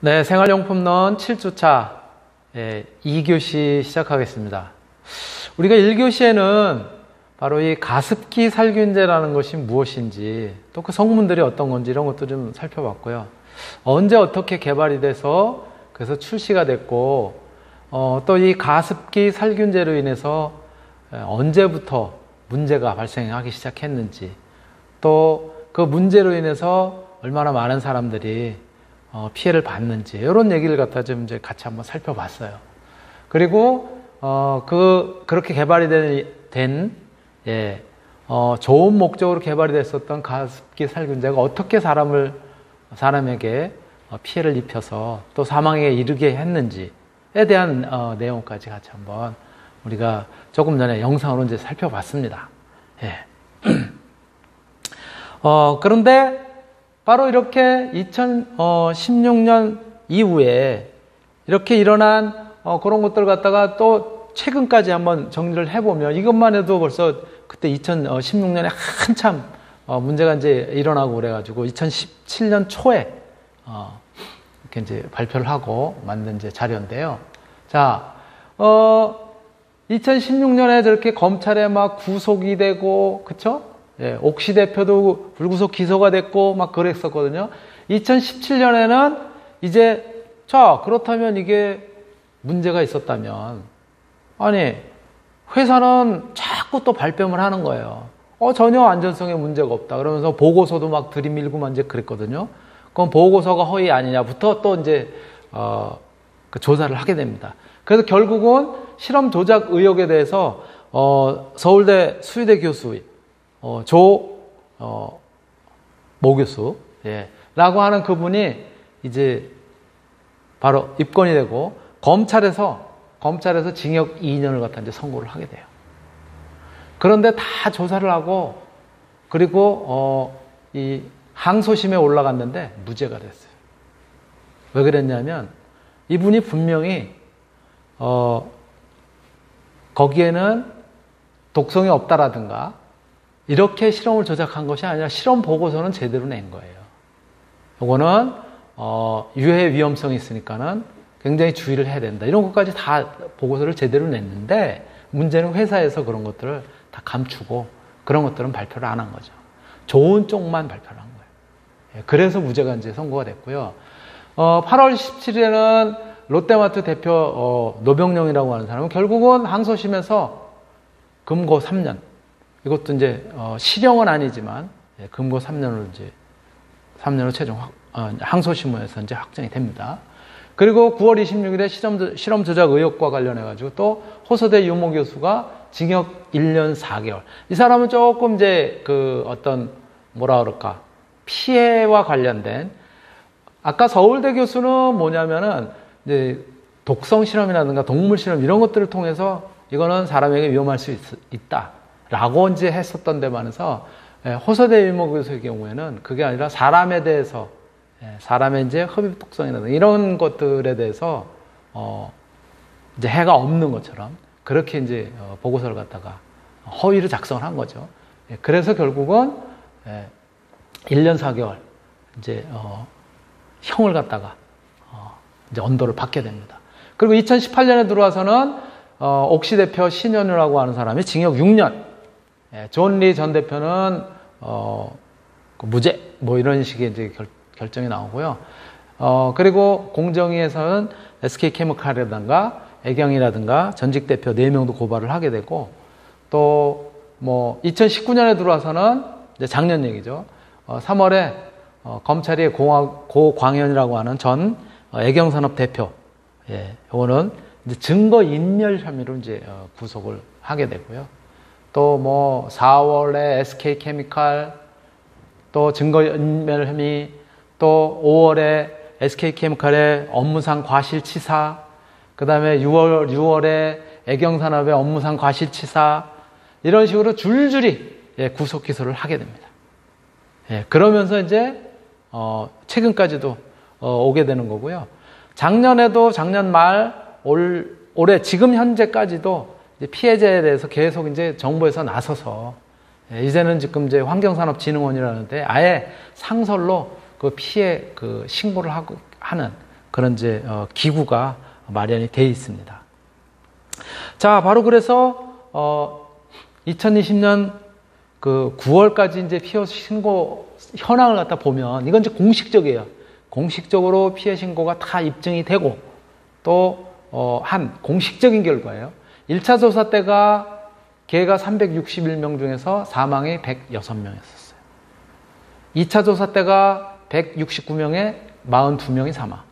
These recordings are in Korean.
네, 생활용품론 7주차 2교시 시작하겠습니다. 우리가 1교시에는 바로 이 가습기 살균제라는 것이 무엇인지, 또 그 성분들이 어떤 건지 이런 것도 좀 살펴봤고요. 언제 어떻게 개발이 돼서 그래서 출시가 됐고, 또 이 가습기 살균제로 인해서 언제부터 문제가 발생하기 시작했는지, 또 그 문제로 인해서 얼마나 많은 사람들이 피해를 받는지, 이런 얘기를 갖다 좀 이제 같이 한번 살펴봤어요. 그리고 그렇게 개발이 된 좋은 목적으로 개발이 됐었던 가습기 살균제가 어떻게 사람에게 피해를 입혀서 또 사망에 이르게 했는지에 대한 내용까지 같이 한번 우리가 조금 전에 영상으로 이제 살펴봤습니다. 그런데 바로 이렇게 2016년 이후에 이렇게 일어난 그런 것들 갖다가 또 최근까지 한번 정리를 해보면, 이것만 해도 벌써 그때 2016년에 한참 문제가 이제 일어나고 그래가지고 2017년 초에 이렇게 이제 발표를 하고 만든 이제 자료인데요. 자, 2016년에 저렇게 검찰에 막 구속이 되고, 그쵸? 옥시 대표도 불구속 기소가 됐고 막 그랬었거든요. 2017년에는 이제, 자, 그렇다면 이게 문제가 있었다면, 아니, 회사는 자꾸 또 발뺌을 하는 거예요. 전혀 안전성에 문제가 없다. 그러면서 보고서도 막 들이밀고 막 이제 그랬거든요. 그럼 보고서가 허위 아니냐부터 또 이제, 그 조사를 하게 됩니다. 그래서 결국은 실험 조작 의혹에 대해서, 서울대 수의대 교수, 모 교수, 라고 하는 그분이 이제 바로 입건이 되고, 검찰에서 징역 2년을 갖다 이제 선고를 하게 돼요. 그런데 다 조사를 하고, 그리고, 이 항소심에 올라갔는데 무죄가 됐어요. 왜 그랬냐면, 이분이 분명히, 거기에는 독성이 없다라든가, 이렇게 실험을 조작한 것이 아니라 실험 보고서는 제대로 낸 거예요. 이거는 유해 위험성이 있으니까는 굉장히 주의를 해야 된다. 이런 것까지 다 보고서를 제대로 냈는데, 문제는 회사에서 그런 것들을 다 감추고 그런 것들은 발표를 안 한 거죠. 좋은 쪽만 발표를 한 거예요. 그래서 무죄가 이제 선고가 됐고요. 8월 17일에는 롯데마트 대표 노병영이라고 하는 사람은 결국은 항소심에서 금고 3년. 이것도 이제 실형은 아니지만 금고 3년으로 이제 3년으로 최종 항소심에서 이제 확정이 됩니다. 그리고 9월 26일에 실험 조작 의혹과 관련해 가지고 또 호서대 유모 교수가 징역 1년 4개월. 이 사람은 조금 이제 그 어떤 뭐라 그럴까, 피해와 관련된, 아까 서울대 교수는 뭐냐면은 이제 독성 실험이라든가 동물 실험 이런 것들을 통해서 이거는 사람에게 위험할 수 있다라고 이제 했었던 데 반해서, 호서대 유모 교수의 경우에는 그게 아니라 사람에 대해서, 사람의 이제 흡입 독성이라든가 이런 것들에 대해서 이제 해가 없는 것처럼 그렇게 이제 보고서를 갖다가 허위로 작성을 한 거죠. 그래서 결국은 1년 4개월 이제 형을 갖다가 이제 언도를 받게 됩니다. 그리고 2018년에 들어와서는 옥시 대표 신현우라고 하는 사람이 징역 6년, 존 리 전 대표는 무죄, 뭐 이런 식의 이제 결정이 나오고요. 그리고 공정위에서는 SK케미칼이라든가 애경이라든가 전직 대표 4명도 고발을 하게 되고, 또 뭐 2019년에 들어와서는 이제 작년 얘기죠. 3월에 검찰이 고광현이라고 하는 전 애경산업 대표, 이거는 이제 증거 인멸 혐의로 이제 구속을 하게 되고요. 또 뭐 4월에 SK케미칼, 또 증거 인멸 혐의, 또 5월에 SK케미칼의 업무상 과실치사, 그 다음에 6월에 애경산업의 업무상 과실치사, 이런 식으로 줄줄이 구속 기소를 하게 됩니다. 그러면서 이제 최근까지도 오게 되는 거고요. 작년에도 작년 말 올해 지금 현재까지도 이제 피해자에 대해서 계속 이제 정부에서 나서서, 이제는 지금 이제 환경산업진흥원이라는데 아예 상설로 그 피해 그 신고를 하는 그런 이제 기구가 마련이 되어 있습니다. 자, 바로 그래서 2020년 그 9월까지 이제 피해 신고 현황을 갖다 보면 이건 이제 공식적이에요. 공식적으로 피해 신고가 다 입증이 되고 또 한 공식적인 결과예요. 1차 조사 때가 개가 361명 중에서 사망이 106명이었어요. 2차 조사 때가 169명에 42명이 사망.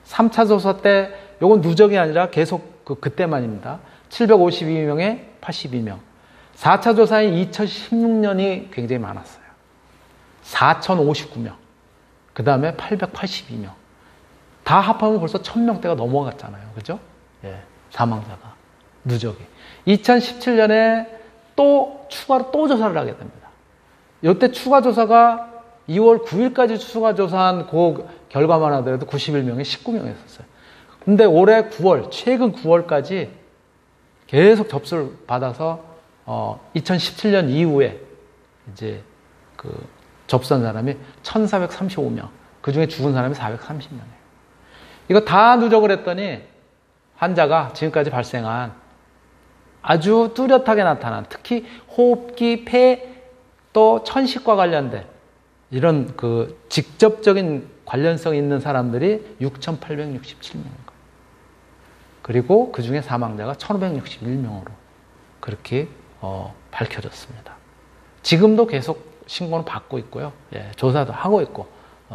3차 조사 때 요건 누적이 아니라 계속 그때만입니다. 752명에 82명. 4차 조사인 2016년이 굉장히 많았어요. 4059명. 그 다음에 882명. 다 합하면 벌써 1000명대가 넘어갔잖아요. 그죠? 예, 사망자가. 누적이. 2017년에 또 추가로 또 조사를 하게 됩니다. 이때 추가 조사가 2월 9일까지 추가 조사한 그 결과만 하더라도 91명에 19명이었어요. 근데 올해 9월, 최근 9월까지 계속 접수를 받아서 2017년 이후에 이제 그 접수한 사람이 1435명. 그 중에 죽은 사람이 430명이에요. 이거 다 누적을 했더니 환자가 지금까지 발생한 아주 뚜렷하게 나타난 특히 호흡기, 폐, 또 천식과 관련된 이런 그 직접적인 관련성 있는 사람들이 6,867명인 거예요. 그리고 그 중에 사망자가 1,561명으로 그렇게 밝혀졌습니다. 지금도 계속 신고는 받고 있고요. 예, 조사도 하고 있고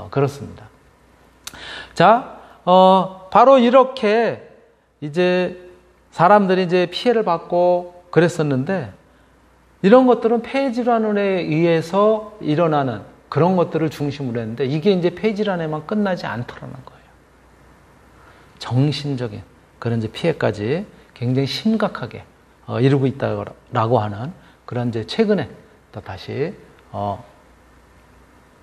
그렇습니다. 자, 바로 이렇게 이제 사람들이 이제 피해를 받고 그랬었는데 이런 것들은 폐질환에 의해서 일어나는 그런 것들을 중심으로 했는데 이게 이제 폐질환에만 끝나지 않더라는 거예요. 정신적인 그런 이제 피해까지 굉장히 심각하게 이루고 있다라고 하는 그런 이제 최근에 또 다시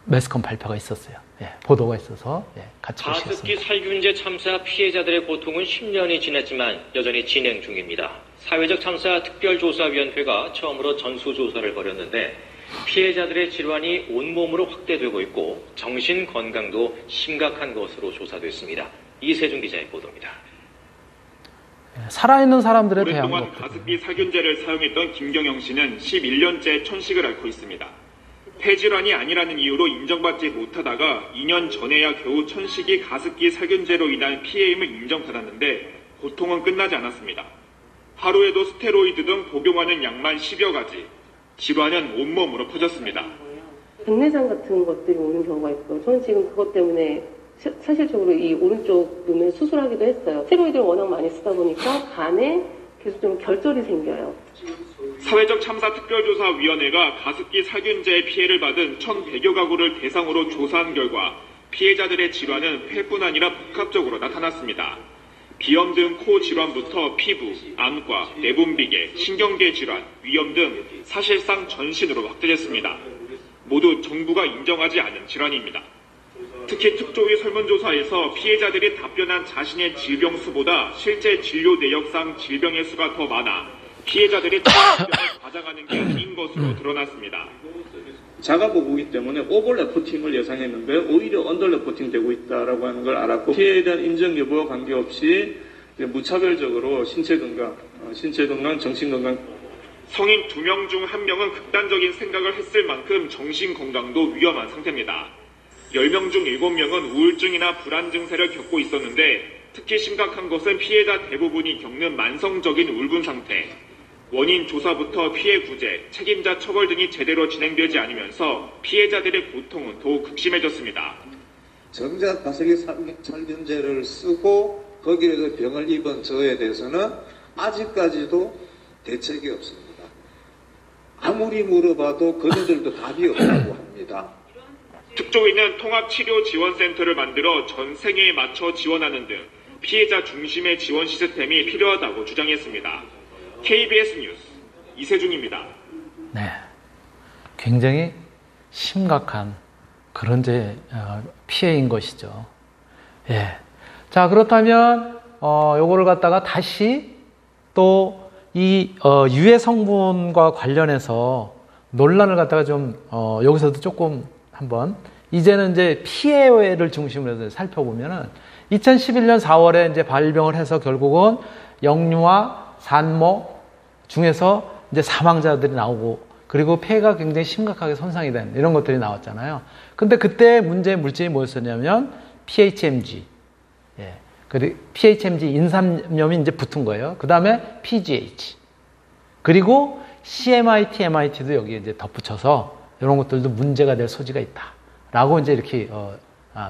매스컴 발표가 있었어요. 예, 보도가 있어서 같이 보시겠습니다. 가습기 살균제 참사 피해자들의 고통은 10년이 지났지만 여전히 진행 중입니다. 사회적 참사 특별조사위원회가 처음으로 전수조사를 벌였는데 피해자들의 질환이 온몸으로 확대되고 있고 정신 건강도 심각한 것으로 조사됐습니다. 이세준 기자의 보도입니다. 살아있는 사람들에 대한 오랫동안 가습기 살균제를 사용했던 김경영 씨는 11년째 천식을 앓고 있습니다. 폐질환이 아니라는 이유로 인정받지 못하다가 2년 전에야 겨우 천식이 가습기 살균제로 인한 피해임을 인정받았는데 고통은 끝나지 않았습니다. 하루에도 스테로이드 등 복용하는 약만 10여 가지. 질환은 온몸으로 퍼졌습니다. 백내장 같은 것들이 오는 경우가 있고요. 저는 지금 그것 때문에 사실적으로 이 오른쪽 눈을 수술하기도 했어요. 스테로이드를 워낙 많이 쓰다 보니까 간에 계속 좀 결절이 생겨요. 사회적 참사 특별조사위원회가 가습기 살균제의 피해를 받은 1,100여 가구를 대상으로 조사한 결과 피해자들의 질환은 폐뿐 아니라 복합적으로 나타났습니다. 비염 등 코 질환부터 피부, 안과, 내분비계, 신경계 질환, 위염 등 사실상 전신으로 확대됐습니다. 모두 정부가 인정하지 않은 질환입니다. 특히 특조위 설문조사에서 피해자들이 답변한 자신의 질병 수보다 실제 진료 내역상 질병의 수가 더 많아 피해자들이 질병을 과장하는 게 긴 것으로 드러났습니다. 자가보고이기 때문에 오버 레포팅을 예상했는데 오히려 언더 레포팅 되고 있다라고 하는 걸 알았고 피해에 대한 인정 여부와 관계없이 무차별적으로 신체 건강, 정신 건강. 성인 2명 중 1명은 극단적인 생각을 했을 만큼 정신 건강도 위험한 상태입니다. 10명 중 7명은 우울증이나 불안 증세를 겪고 있었는데 특히 심각한 것은 피해자 대부분이 겪는 만성적인 울분 상태. 원인 조사부터 피해 구제, 책임자 처벌 등이 제대로 진행되지 않으면서 피해자들의 고통은 더욱 극심해졌습니다. 정작 가습기 살균제를 쓰고 거기에서 병을 입은 저에 대해서는 아직까지도 대책이 없습니다. 아무리 물어봐도 그들도 답이 없다고 합니다. 특조위는 통합치료지원센터를 만들어 전 생애에 맞춰 지원하는 등 피해자 중심의 지원 시스템이 필요하다고 주장했습니다. KBS 뉴스 이세중입니다. 네, 굉장히 심각한 그런 피해인 것이죠. 예. 자, 그렇다면 요거를 갖다가 다시 또 이 유해 성분과 관련해서 논란을 갖다가 좀 여기서도 조금 한번 이제는 이제 피해를 중심으로 해서 살펴보면은 2011년 4월에 이제 발병을 해서 결국은 영유아, 산모 중에서 이제 사망자들이 나오고 그리고 폐가 굉장히 심각하게 손상이 된 이런 것들이 나왔잖아요. 근데 그때 문제의 물질이 뭐였었냐면 PHMG. 예. 그리고 PHMG 인삼염이 이제 붙은 거예요. 그 다음에 PGH. 그리고 CMIT, MIT도 여기에 이제 덧붙여서 이런 것들도 문제가 될 소지가 있다. 라고 이제 이렇게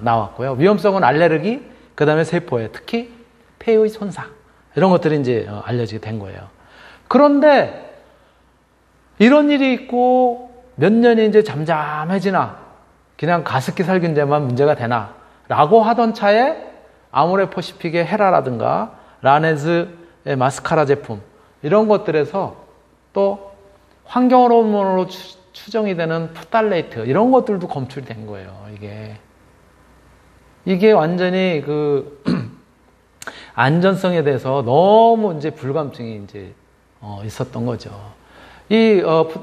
나왔고요. 위험성은 알레르기, 그 다음에 세포에 특히 폐의 손상. 이런 것들이 이제 알려지게 된 거예요. 그런데 이런 일이 있고 몇 년이 이제 잠잠해지나 그냥 가습기 살균제만 문제가 되나 라고 하던 차에 아모레퍼시픽의 헤라라든가 라네즈의 마스카라 제품 이런 것들에서 또 환경호르몬으로 추정이 되는 푸탈레이트 이런 것들도 검출이 된 거예요. 이게 완전히 그 안전성에 대해서 너무 이제 불감증이 이제 있었던 거죠. 이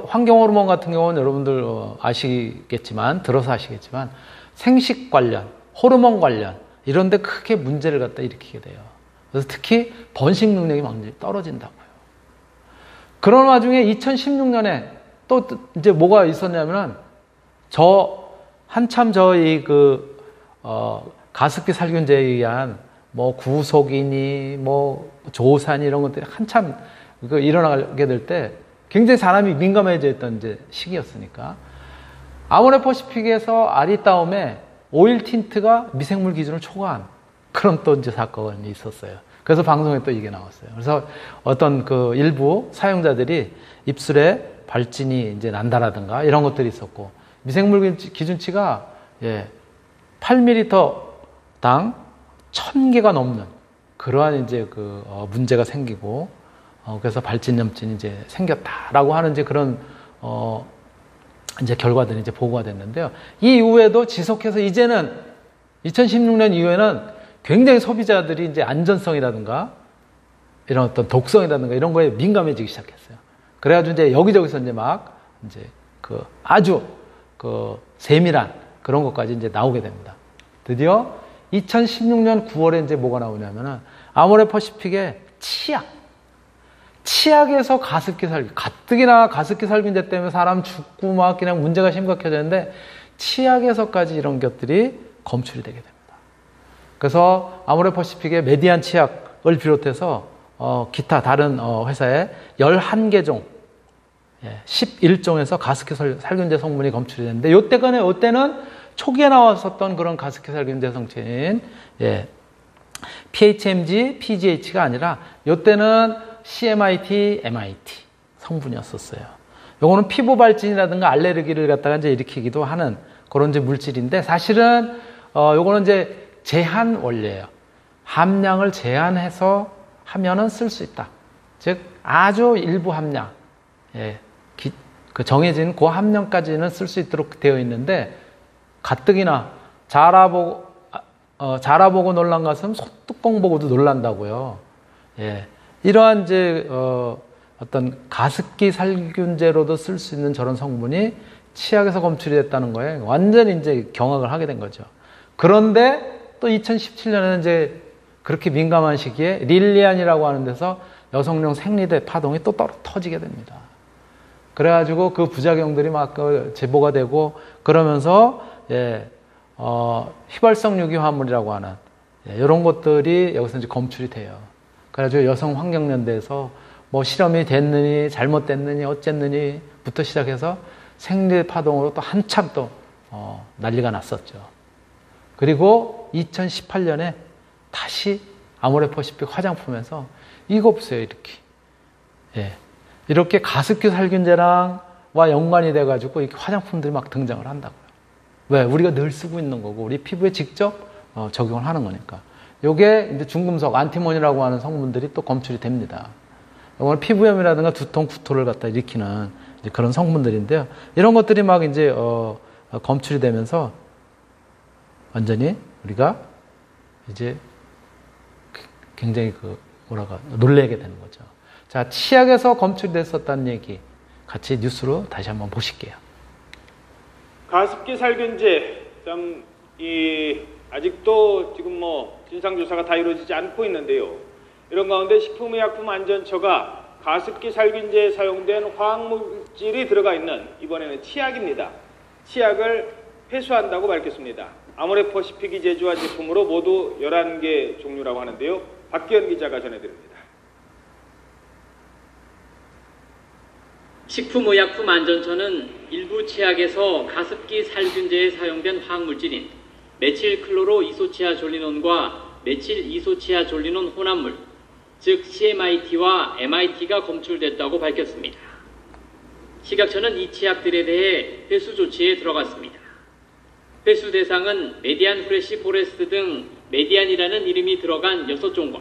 환경호르몬 같은 경우는 여러분들 들어서 아시겠지만 생식 관련, 호르몬 관련 이런 데 크게 문제를 갖다 일으키게 돼요. 그래서 특히 번식 능력이 많이 떨어진다고요. 그런 와중에 2016년에 또 이제 뭐가 있었냐면은 한참 저희 가습기 살균제에 의한 뭐 구속이니 뭐 조산이 이런 것들이 한참 일어나게 될 때 굉장히 사람이 민감해져 있던 이제 시기였으니까 아모레퍼시픽에서 아리따움에 오일 틴트가 미생물 기준을 초과한 그런 또 이제 사건이 있었어요. 그래서 방송에 또 이게 나왔어요. 그래서 어떤 그 일부 사용자들이 입술에 발진이 이제 난다라든가 이런 것들이 있었고 미생물 기준치가 8ml당 1000개가 넘는 그러한 이제 문제가 생기고 그래서 발진염증이 이제 생겼다라고 하는 이제 그런 이제 결과들이 이제 보고가 됐는데요. 이 이후에도 지속해서 이제는 2016년 이후에는 굉장히 소비자들이 이제 안전성이라든가 이런 어떤 독성이라든가 이런 거에 민감해지기 시작했어요. 그래가지고 이제 여기저기서 이제 막 이제 아주 세밀한 그런 것까지 이제 나오게 됩니다. 드디어 2016년 9월에 이제 뭐가 나오냐면은 아모레퍼시픽의 치약에서 가습기 살균, 가뜩이나 가습기 살균제 때문에 사람 죽고 막 그냥 문제가 심각해졌는데 치약에서까지 이런 것들이 검출이 되게 됩니다. 그래서 아모레퍼시픽의 메디안 치약을 비롯해서 기타 다른 회사의 11개 종, 11종에서 가습기 살균제 성분이 검출이 됐는데 이때는 초기에 나왔었던 그런 가습기 살균제 성체인 PHMG, PGH가 아니라 이때는 CMIT, MIT 성분이었었어요. 요거는 피부 발진이라든가 알레르기를 갖다가 이제 일으키기도 하는 그런 이제 물질인데 사실은 요거는 이제 제한 원리예요. 함량을 제한해서 하면은 쓸 수 있다. 즉 아주 일부 함량, 정해진 그 함량까지는 쓸 수 있도록 되어 있는데 가뜩이나 자라보고 놀란 것은 소뚜껑 보고도 놀란다고요. 이러한 이제 어떤 가습기 살균제로도 쓸 수 있는 저런 성분이 치약에서 검출이 됐다는 거에 완전히 이제 경악을 하게 된 거죠. 그런데 또 2017년에는 이제 그렇게 민감한 시기에 릴리안이라고 하는 데서 여성용 생리대 파동이 또 터지게 됩니다. 그래가지고 그 부작용들이 막 제보가 되고 그러면서 휘발성 유기화물이라고 하는 이런 것들이 여기서 이제 검출이 돼요. 그래가지고 여성환경연대에서 뭐 실험이 됐느니 잘못됐느니 어쨌느니부터 시작해서 생리대 파동으로 또 한참 또 난리가 났었죠. 그리고 2018년에 다시 아모레퍼시픽 화장품에서 이거 보세요, 이렇게. 이렇게 가습기 살균제랑와 연관이 돼가지고 이렇게 화장품들이 막 등장을 한다고요. 왜? 우리가 늘 쓰고 있는 거고, 우리 피부에 직접 적용을 하는 거니까. 요게 이제 중금속, 안티몬이라고 하는 성분들이 또 검출이 됩니다. 이건 피부염이라든가 두통, 구토를 갖다 일으키는 이제 그런 성분들인데요. 이런 것들이 막 이제 검출이 되면서 완전히 우리가 이제 굉장히 놀래게 되는 거죠. 자, 치약에서 검출이 됐었다는 얘기 같이 뉴스로 다시 한번 보실게요. 가습기 살균제 참 아직도 지금 진상조사가 다 이루어지지 않고 있는데요. 이런 가운데 식품의약품안전처가 가습기 살균제에 사용된 화학물질이 들어가 있는 이번에는 치약입니다. 치약을 회수한다고 밝혔습니다. 아모레퍼시픽이 제조한 제품으로 모두 11개 종류라고 하는데요. 박기현 기자가 전해드립니다. 식품의약품안전처는 일부 치약에서 가습기 살균제에 사용된 화학물질인 메칠클로로이소치아졸리논과 메칠이소치아졸리논 혼합물, 즉 CMIT와 MIT가 검출됐다고 밝혔습니다. 식약처는 이 치약들에 대해 회수 조치에 들어갔습니다. 회수 대상은 메디안 프레시 포레스트 등 메디안이라는 이름이 들어간 6종과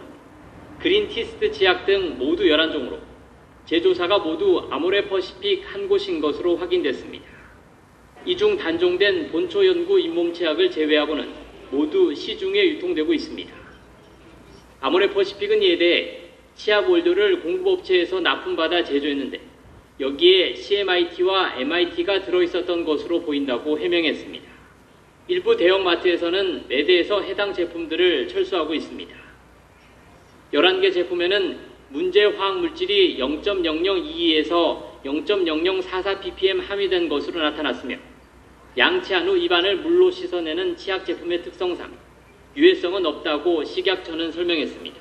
그린티스트 치약 등 모두 11종으로 제조사가 모두 아모레퍼시픽 한 곳인 것으로 확인됐습니다. 이 중 단종된 본초 연구 잇몸 치약을 제외하고는 모두 시중에 유통되고 있습니다. 아모레퍼시픽은 이에 대해 치약 원료를 공급업체에서 납품받아 제조했는데 여기에 CMIT와 MIT가 들어있었던 것으로 보인다고 해명했습니다. 일부 대형마트에서는 매대에서 해당 제품들을 철수하고 있습니다. 11개 제품에는 문제 화학물질이 0.0022에서 0.0044ppm 함유된 것으로 나타났으며 양치한 후 입안을 물로 씻어내는 치약 제품의 특성상 유해성은 없다고 식약처는 설명했습니다.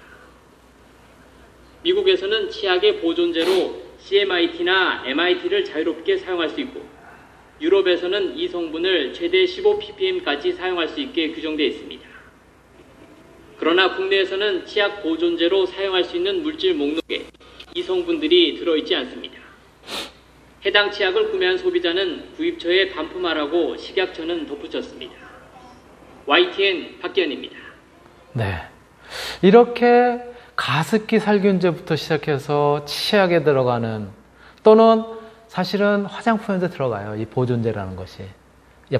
미국에서는 치약의 보존제로 CMIT나 MIT를 자유롭게 사용할 수 있고 유럽에서는 이 성분을 최대 15ppm까지 사용할 수 있게 규정되어 있습니다. 그러나 국내에서는 치약 보존제로 사용할 수 있는 물질 목록에 이 성분들이 들어있지 않습니다. 해당 치약을 구매한 소비자는 구입처에 반품하라고 식약처는 덧붙였습니다. YTN 박기현입니다. 네. 이렇게 가습기 살균제부터 시작해서 치약에 들어가는 또는 사실은 화장품에도 들어가요. 이 보존제라는 것이.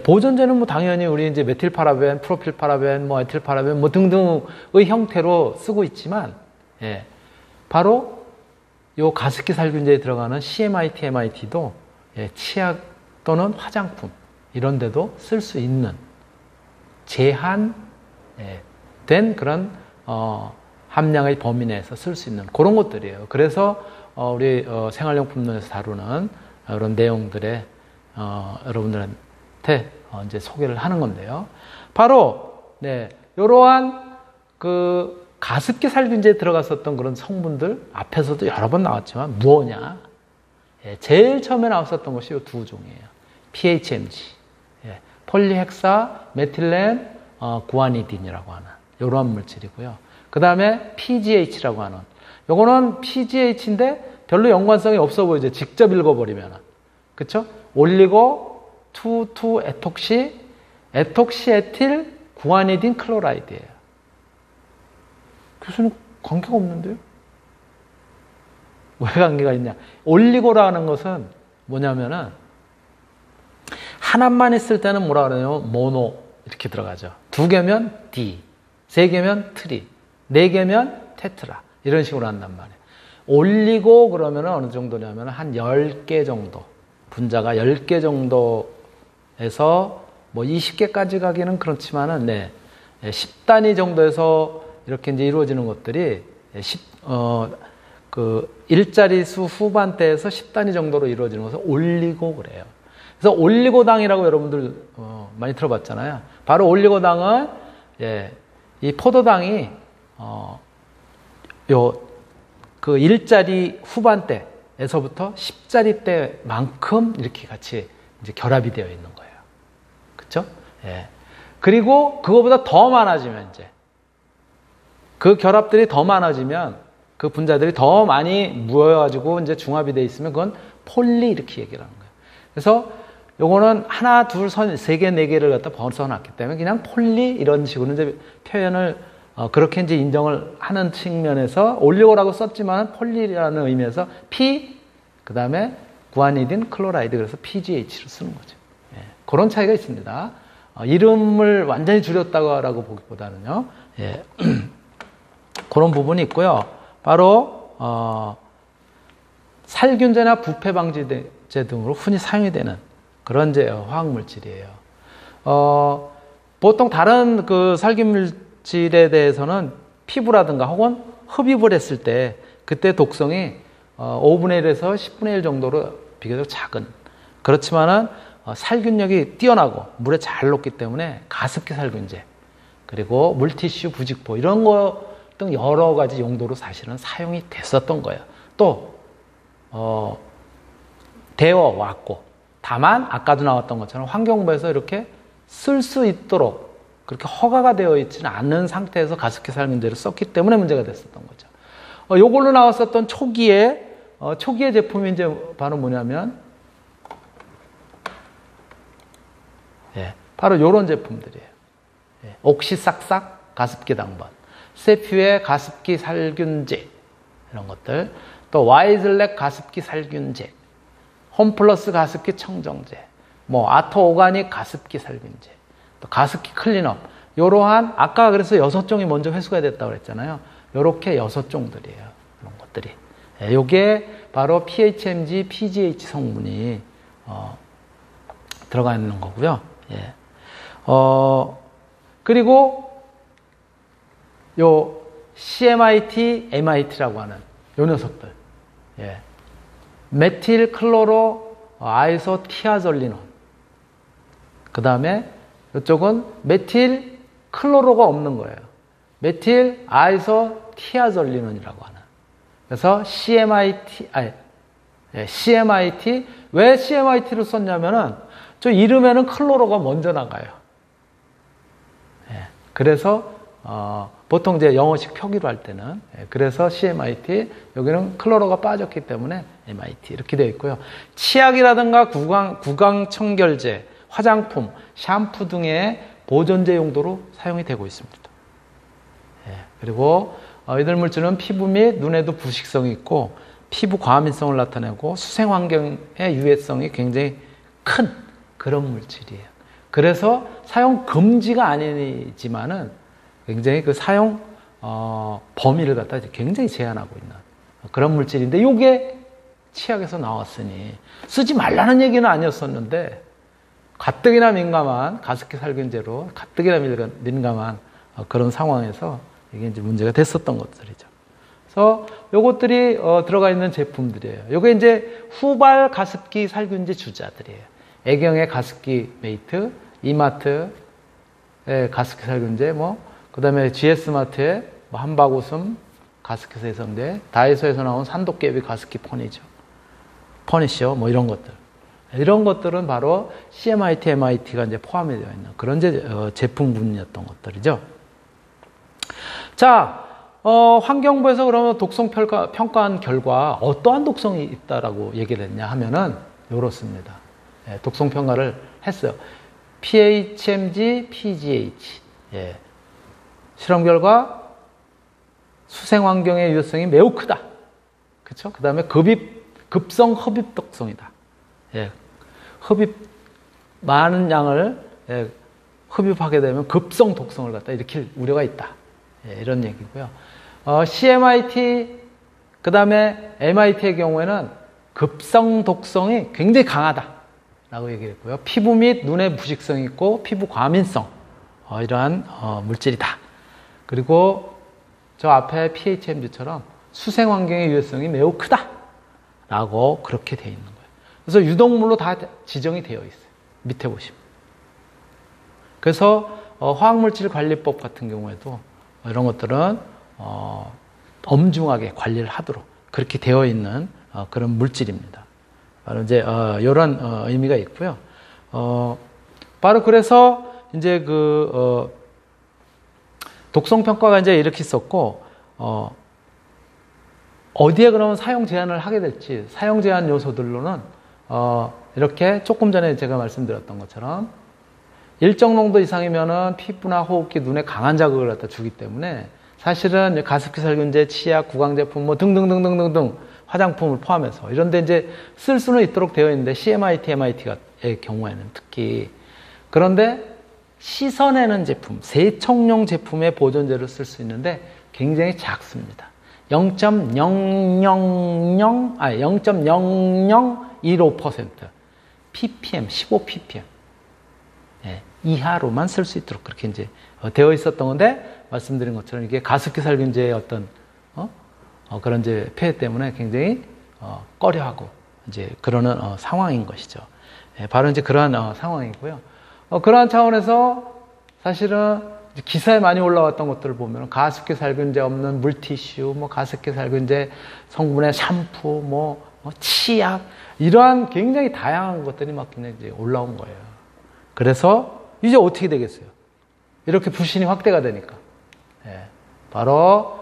보존제는 당연히 우리 이제 메틸파라벤, 프로필파라벤, 에틸파라벤 등등의 형태로 쓰고 있지만, 바로 요 가습기 살균제에 들어가는 CMIT, MIT도 치약 또는 화장품 이런 데도 쓸 수 있는 제한된 그런 함량의 범위 내에서 쓸 수 있는 그런 것들이에요. 그래서 우리 생활용품론에서 다루는 이런 내용들에 여러분들한테 이제 소개를 하는 건데요. 바로 이러한 그 가습기 살균제에 들어갔었던 그런 성분들 앞에서도 여러 번 나왔지만 무엇냐? 제일 처음에 나왔었던 것이 이 두 종이에요. PHMG, 폴리헥사 메틸렌 구아니딘이라고 하는 이러한 물질이고요. 그 다음에 PGH라고 하는 요거는 PGH인데 별로 연관성이 없어 보이죠. 직접 읽어버리면. 그쵸? 올리고 2,2-에톡시 에틸 구아니딘 클로라이드예요. 교수님 관계가 없는데요? 왜 관계가 있냐? 올리고라는 것은 뭐냐면은 하나만 있을 때는 뭐라 그러냐면 모노 이렇게 들어가죠. 2개면 D, 3개면 트리, 4개면 테트라 이런 식으로 한단 말이에요. 올리고 그러면 어느 정도냐면 한 10개 정도 분자가 10개 정도에서 20개까지 가기는 그렇지만은 10단위 정도에서 이렇게 이제 이루어지는 것들이 그 일자리수 후반대에서 10단위 정도로 이루어지는 것을 올리고 그래요. 그래서 올리고당이라고 여러분들 많이 들어봤잖아요. 바로 올리고당은 이 포도당이 그 일자리 후반대에서부터 10자리 때만큼 이렇게 같이 이제 결합이 되어 있는 거예요. 그렇죠? 그리고 그거보다 더 많아지면 이제 그 결합들이 더 많아지면 그 분자들이 더 많이 모여가지고 이제 중합이 되어 있으면 그건 폴리 이렇게 얘기를 하는 거예요. 그래서 요거는 하나, 둘, 세 개, 네 개를 갖다 벌써놨기 때문에 그냥 폴리 이런 식으로 이제 표현을 그렇게 이제 인정을 하는 측면에서 올리고라고 썼지만 폴리라는 의미에서 P 그 다음에 구아니딘 클로라이드 그래서 PGH로 쓰는 거죠. 그런 차이가 있습니다. 이름을 완전히 줄였다고 보기보다는요. 그런 부분이 있고요. 바로 살균제나 부패 방지제 등으로 흔히 사용이 되는 그런 화학물질이에요. 보통 다른 그 살균물질에 대해서는 피부라든가 혹은 흡입을 했을 때 그때 독성이 5분의 1에서 10분의 1 정도로 비교적 작은, 그렇지만은 살균력이 뛰어나고 물에 잘 녹기 때문에 가습기 살균제 그리고 물티슈, 부직포 이런 거 등 여러 가지 용도로 사실은 사용이 됐었던 거예요. 또 되어 왔고, 다만 아까도 나왔던 것처럼 환경부에서 이렇게 쓸 수 있도록 그렇게 허가가 되어 있지는 않은 상태에서 가습기 살균제를 썼기 때문에 문제가 됐었던 거죠. 요걸로 나왔었던 초기의 제품이 이제 바로 뭐냐면, 바로 요런 제품들이에요. 옥시싹싹 가습기 당번, 세퓨의 가습기 살균제, 이런 것들, 또 와이즐렉 가습기 살균제, 홈플러스 가습기 청정제, 뭐 아토 오가닉 가습기 살균제, 또 가습기 클린업, 요러한, 아까 그래서 6종이 먼저 회수가 됐다고 그랬잖아요. 요렇게 6종들이에요. 이런 것들이. 요게 바로 PHMG, PGH 성분이 들어가 있는 거고요. 그리고 요 CMIT, MIT라고 하는 요 녀석들. 메틸 클로로 아이소티아졸리논. 그 다음에 이쪽은 메틸 클로로가 없는 거예요. 메틸 아이소티아졸리논이라고 하는. 그래서 CMIT, 왜 CMIT를 썼냐면은 저 이름에는 클로로가 먼저 나가요. 그래서 보통 이제 영어식 표기로 할 때는, 그래서 CMIT, 여기는 클로로가 빠졌기 때문에 MIT 이렇게 되어 있고요. 치약이라든가 구강 청결제, 화장품, 샴푸 등의 보존제 용도로 사용이 되고 있습니다. 그리고 이들 물질은 피부 및 눈에도 부식성이 있고 피부 과민성을 나타내고 수생 환경의 유해성이 굉장히 큰 그런 물질이에요. 그래서 사용 금지가 아니지만은 굉장히 그 사용 범위를 갖다 굉장히 제한하고 있는 그런 물질인데, 이게 치약에서 나왔으니 쓰지 말라는 얘기는 아니었었는데 가뜩이나 민감한 가습기 살균제로 가뜩이나 민감한 그런 상황에서 이게 이제 문제가 됐었던 것들이죠. 그래서 요것들이 들어가 있는 제품들이에요. 요게 이제 후발 가습기 살균제 주자들이에요. 애경의 가습기 메이트, 이마트의 가습기 살균제, 그 다음에 GS마트의 한바구음 가습기 세정제, 다이소에서 나온 산도깨비 가습기 퍼니셔, 이런 것들. 이런 것들은 바로 CMIT, MIT가 이제 포함이 되어 있는 그런 제품군이었던 것들이죠. 자, 환경부에서 그러면 독성 평가한 결과 어떠한 독성이 있다라고 얘기를 했냐 하면은 이렇습니다. 독성 평가를 했어요. PHMG, PGH. 실험 결과 수생 환경의 유해성이 매우 크다. 그렇죠? 그 다음에 급성 흡입 독성이다. 많은 양을 흡입하게 되면 급성 독성을 갖다 일으킬 우려가 있다. 이런 얘기고요. CMIT, 그 다음에 MIT의 경우에는 급성 독성이 굉장히 강하다라고 얘기했고요. 피부 및 눈에 부식성이 있고 피부 과민성, 이러한 물질이다. 그리고 저 앞에 PHMG처럼 수생 환경의 유해성이 매우 크다라고 그렇게 되어 있는 거예요. 그래서 유독물로 다 지정이 되어 있어요. 밑에 보시면. 그래서 화학물질관리법 같은 경우에도 이런 것들은 엄중하게 관리를 하도록 그렇게 되어 있는 그런 물질입니다. 바로 이제 이런 의미가 있고요. 바로 그래서 이제 그 독성 평가가 이제 이렇게 있었고, 어디에 그러면 사용 제한을 하게 될지, 사용 제한 요소들로는 이렇게 조금 전에 제가 말씀드렸던 것처럼 일정 농도 이상이면은 피부나 호흡기, 눈에 강한 자극을 갖다 주기 때문에 사실은 가습기 살균제, 치약, 구강 제품 등등등등등 화장품을 포함해서 이런데 이제 쓸 수는 있도록 되어 있는데, CMIT, MIT의 경우에는 특히. 그런데 씻어내는 제품, 세척용 제품의 보존제를 쓸 수 있는데 굉장히 작습니다. 0.0015% ppm, 15 ppm. 이하로만 쓸 수 있도록 그렇게 이제 되어 있었던 건데, 말씀드린 것처럼 이게 가습기 살균제의 어떤 그런 이제 폐해 때문에 굉장히 꺼려하고 이제 그러는 상황인 것이죠. 예, 바로 이제 그러한 상황이고요. 그러한 차원에서 사실은 기사에 많이 올라왔던 것들을 보면 가습기 살균제 없는 물티슈, 뭐 가습기 살균제 성분의 샴푸, 뭐 치약, 이러한 굉장히 다양한 것들이 막 그냥 이제 올라온 거예요. 그래서 이제 어떻게 되겠어요? 이렇게 불신이 확대가 되니까. 예, 바로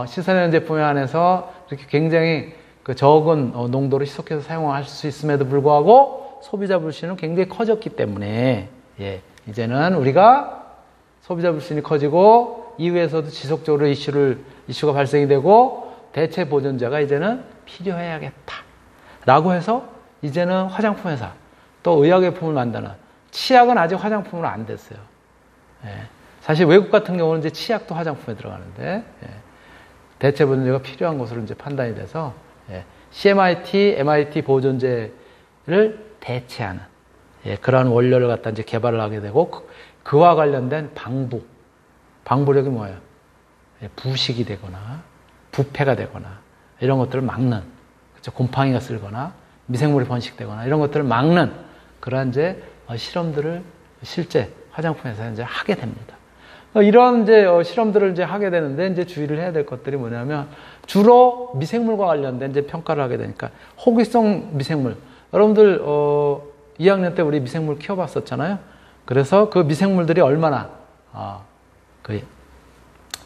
시사내는 제품에 한해서 이렇게 굉장히 그 적은 농도로 희석해서 사용할 수 있음에도 불구하고 소비자 불신은 굉장히 커졌기 때문에, 예, 이제는 우리가 소비자 불신이 커지고 이후에서도 지속적으로 이슈가 발생이 되고 대체 보존제가 이제는 필요해야겠다 라고 해서 이제는 화장품 회사, 또 의약용품을 만드는, 치약은 아직 화장품으로 안 됐어요. 예, 사실 외국 같은 경우는 이제 치약도 화장품에 들어가는데, 예, 대체 보존제가 필요한 것으로 이제 판단이 돼서, 예, CMIT, MIT 보존제를 대체하는, 예, 그러한 원료를 갖다 이제 개발을 하게 되고, 그와 관련된 방부력이 뭐예요? 예, 부식이 되거나 부패가 되거나 이런 것들을 막는, 그렇죠? 곰팡이가 쓸거나 미생물이 번식되거나 이런 것들을 막는 그러한 이제 실험들을 실제 화장품에서 이제 하게 됩니다. 이런 이제 실험들을 이제 하게 되는데, 이제 주의를 해야 될 것들이 뭐냐면, 주로 미생물과 관련된 이제 평가를 하게 되니까, 호기성 미생물. 여러분들 2학년 때 우리 미생물 키워봤었잖아요. 그래서 그 미생물들이 얼마나 그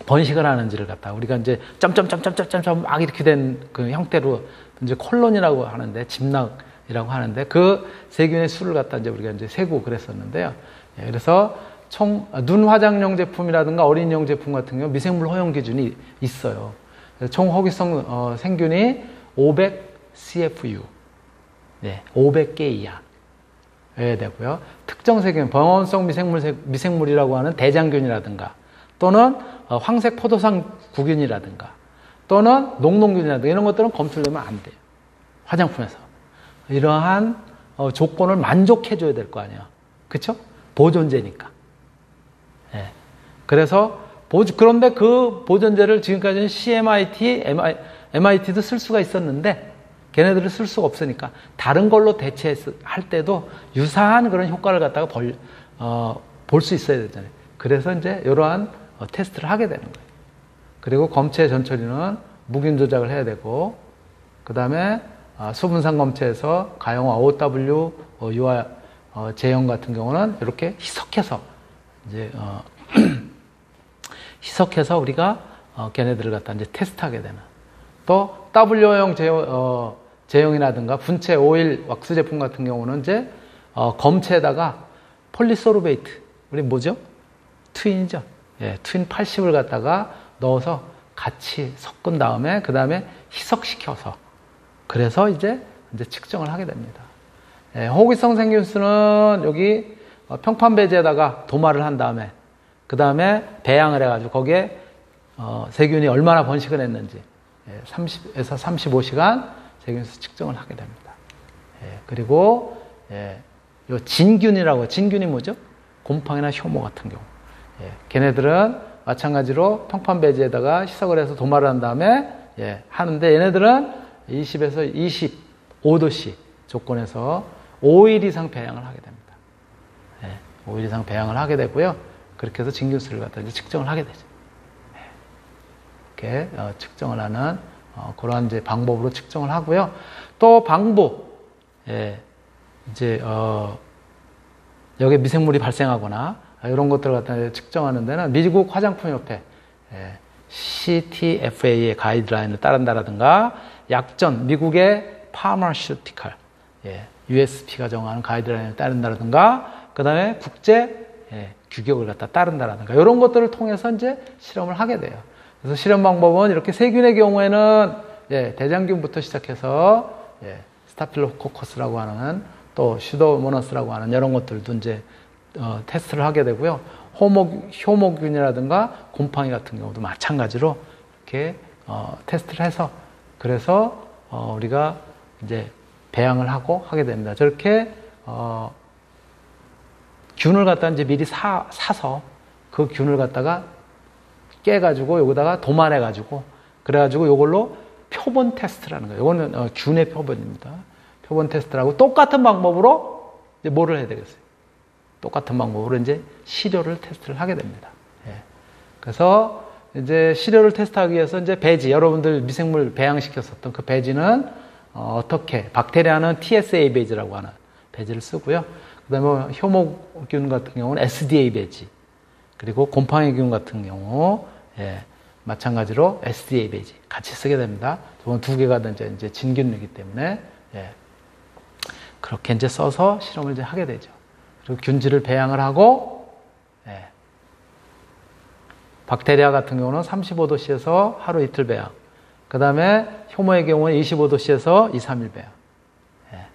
번식을 하는지를 갖다 우리가 이제 점점점점점점 막 이렇게 된 그 형태로 이제 콜론이라고 하는데, 집락이라고 하는데, 그 세균의 수를 갖다 이제 우리가 이제 세고 그랬었는데요. 예, 그래서 눈 화장용 제품이라든가 어린이용 제품 같은 경우 미생물 허용 기준이 있어요. 총 호기성 생균이 500 CFU, 네, 500개 이하여야 되고요. 특정 세균, 병원성 미생물이라고 하는 대장균이라든가, 또는 황색 포도상 구균이라든가, 또는 농농균이라든가 이런 것들은 검출되면 안 돼요. 화장품에서. 이러한 조건을 만족해줘야 될 거 아니에요. 그쵸? 보존제니까. 예. 그래서 그런데 그 보존제를 지금까지는 CMIT, MIT도 쓸 수가 있었는데, 걔네들을 쓸 수가 없으니까 다른 걸로 대체할 때도 유사한 그런 효과를 갖다가 볼 수 있어야 되잖아요. 그래서 이제 이러한 테스트를 하게 되는 거예요. 그리고 검체 전처리는 무균 조작을 해야 되고, 그 다음에 수분산 검체에서 가용화 OW, 유화 제형 같은 경우는 이렇게 희석해서 이제 희석해서 우리가 걔네들을 갖다 이제 테스트하게 되는, 또 W형 제형이라든가 분체 오일 왁스 제품 같은 경우는 이제 검체에다가 폴리소르베이트, 우리 뭐죠? 트윈이죠. 예, 트윈 80을 갖다가 넣어서 같이 섞은 다음에 그 다음에 희석시켜서, 그래서 이제 측정을 하게 됩니다. 예, 호기성 생균수는 여기 평판배지에다가 도마를 한 다음에 그 다음에 배양을 해가지고 거기에 세균이 얼마나 번식을 했는지 30에서 35시간 세균수 측정을 하게 됩니다. 예, 그리고 요 진균이 뭐죠? 곰팡이나 효모 같은 경우. 예, 걔네들은 마찬가지로 평판배지에다가 희석을 해서 도마를 한 다음에 하는데, 얘네들은 20에서 25도씨 조건에서 5일 이상 배양을 하게 됩니다. 예, 5일 이상 배양을 하게 되고요. 그렇게 해서 진균수를 갖다 이제 측정을 하게 되죠. 이렇게 측정을 하는 그러한 이제 방법으로 측정을 하고요. 또 방부, 이제 여기 미생물이 발생하거나 이런 것들을 갖다 측정하는 데는 미국 화장품협회 CTFA의 가이드라인을 따른다라든가, 약전 미국의 파마슈티칼 USP가 정하는 가이드라인을 따른다라든가, 그 다음에 국제 규격을 갖다 따른다라든가, 이런 것들을 통해서 이제 실험을 하게 돼요. 그래서 실험 방법은 이렇게 세균의 경우에는 대장균부터 시작해서 스타필로코커스라고 하는, 또 슈도모너스라고 하는 이런 것들도 이제 테스트를 하게 되고요. 효모균이라든가 곰팡이 같은 경우도 마찬가지로 이렇게 테스트를 해서, 그래서 우리가 이제 배양을 하고 하게 됩니다. 저렇게 균을 갖다 이제 미리 사서 그 균을 갖다가 깨가지고 여기다가 도말해가지고 그래가지고 요걸로 표본 테스트라는 거예요. 이거는 균의 표본입니다. 표본 테스트라고 똑같은 방법으로 이제 뭐를 해야 되겠어요? 똑같은 방법으로 이제 시료를 테스트를 하게 됩니다. 예. 그래서 이제 시료를 테스트하기 위해서 이제 배지, 여러분들 미생물 배양시켰었던 그 배지는 어떻게, 박테리아는 TSA 배지라고 하는 배지를 쓰고요. 그 다음에 효모균 같은 경우는 SDA 배지, 그리고 곰팡이균 같은 경우, 예, 마찬가지로 SDA 배지 같이 쓰게 됩니다. 두 개가 다 이제 진균이기 때문에, 예, 그렇게 이제 써서 실험을 이제 하게 되죠. 그리고 균질을 배양을 하고, 예, 박테리아 같은 경우는 35도씨에서 하루 이틀 배양. 그 다음에 효모의 경우는 25도씨에서 2, 3일 배양. 예,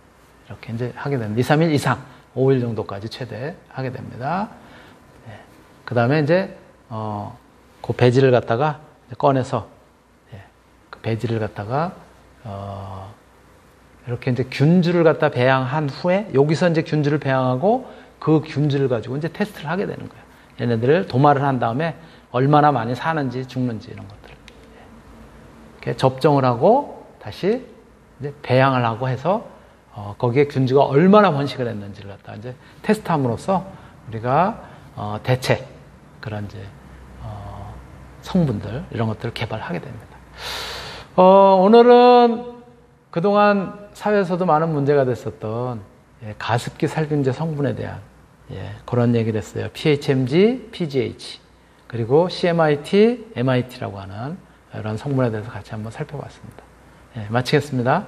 이렇게 이제 하게 됩니다. 2, 3일 이상, 5일 정도까지 최대 하게 됩니다. 예, 그 다음에 이제, 그 배지를 갖다가 꺼내서, 예, 그 배지를 갖다가, 이렇게 이제 균주를 갖다 배양한 후에, 여기서 이제 균주를 배양하고 그 균주를 가지고 이제 테스트를 하게 되는 거예요. 얘네들을 도말을 한 다음에 얼마나 많이 사는지 죽는지 이런 것들을 이렇게 접종을 하고 다시 이제 배양을 하고 해서 거기에 균주가 얼마나 번식을 했는지를 갖다 이제 테스트함으로써 우리가 대체 그런 이제 성분들 이런 것들을 개발하게 됩니다. 오늘은 그동안 사회에서도 많은 문제가 됐었던 가습기 살균제 성분에 대한 그런 얘기를 했어요. PHMG, PGH 그리고 CMIT, MIT라고 하는 이런 성분에 대해서 같이 한번 살펴봤습니다. 마치겠습니다.